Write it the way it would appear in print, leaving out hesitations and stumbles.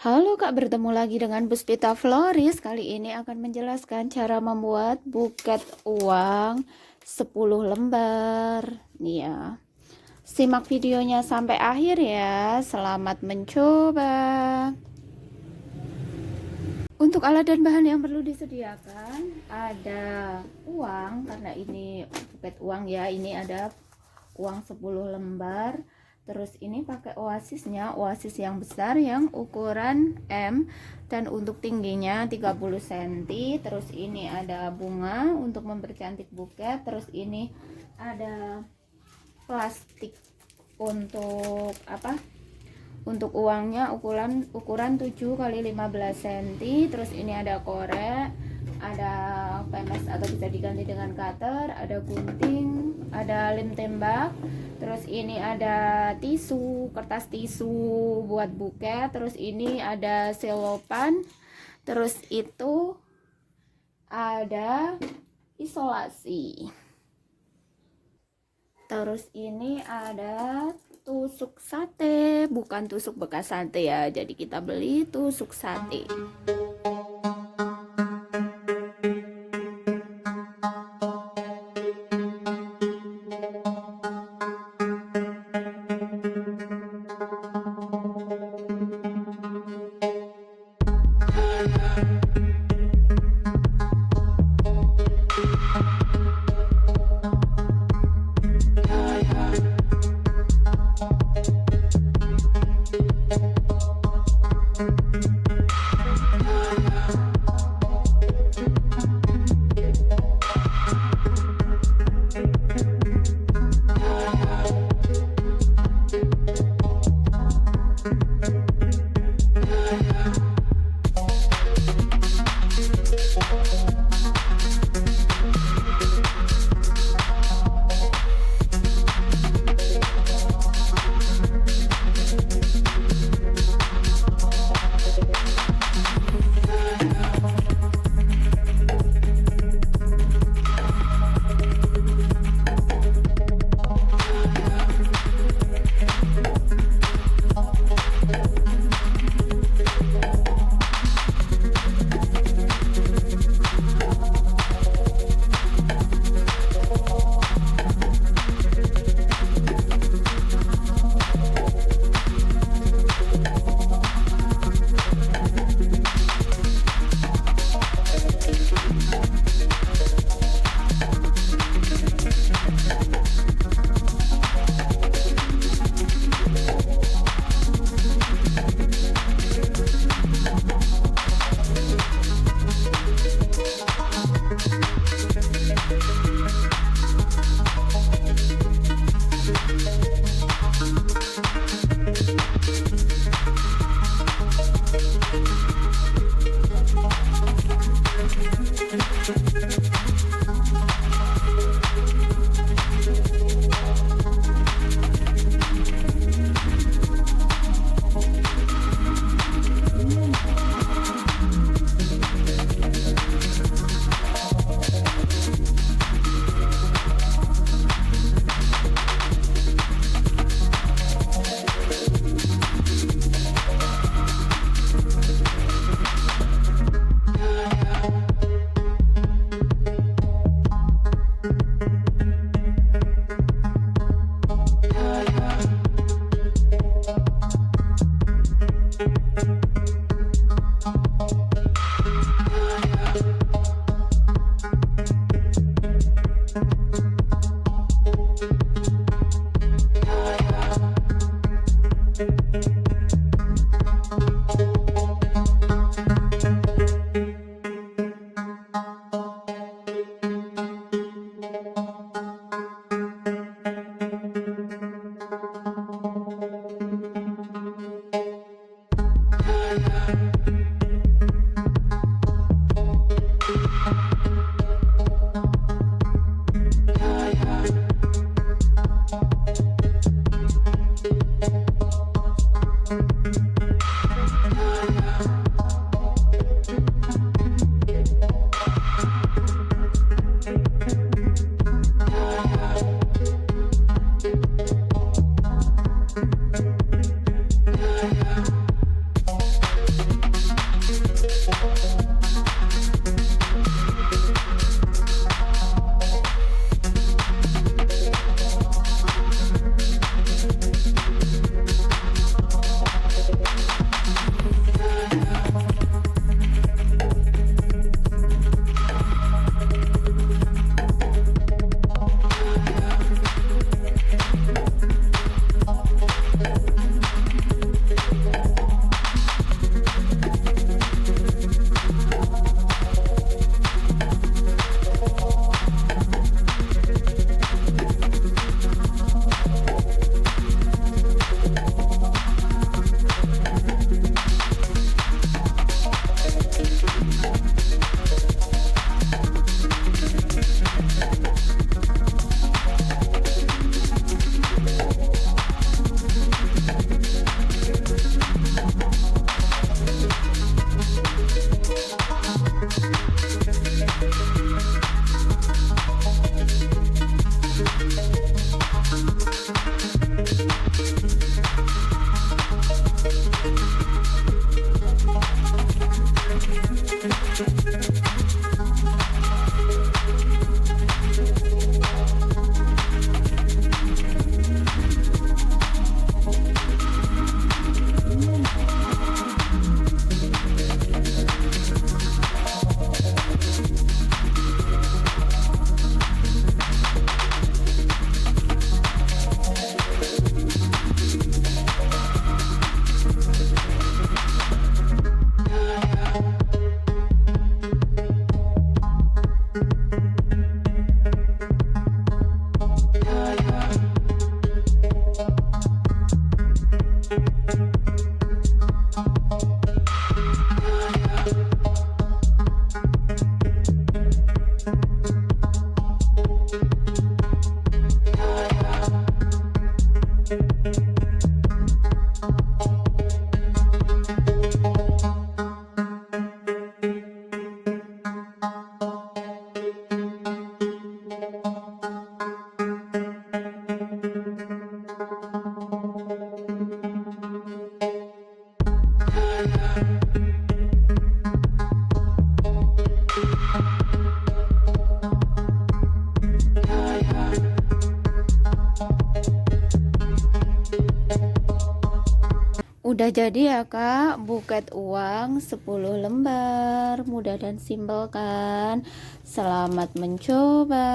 Halo Kak, bertemu lagi dengan Puspita Floris. Kali ini akan menjelaskan cara membuat buket uang 10 lembar. Nih ya. Simak videonya sampai akhir ya. Selamat mencoba. Untuk alat dan bahan yang perlu disediakan ada uang, karena ini buket uang ya. Ini ada uang 10 lembar. Terus ini pakai oasisnya, oasis yang besar yang ukuran M dan untuk tingginya 30 cm. Terus ini ada bunga untuk mempercantik buket. Terus ini ada plastik untuk apa? Untuk uangnya ukuran 7 kali 15 cm. Terus ini ada korek, ada pemes atau bisa diganti dengan cutter, ada gunting, ada lem tembak. Terus ini ada tisu, kertas tisu buat buket. Terus ini ada selopan. Terus itu ada isolasi. Terus ini ada tusuk sate, bukan tusuk bekas sate ya. Jadi kita beli tusuk sate. Udah jadi ya Kak, buket uang 10 lembar. Mudah dan simpel kan? Selamat mencoba.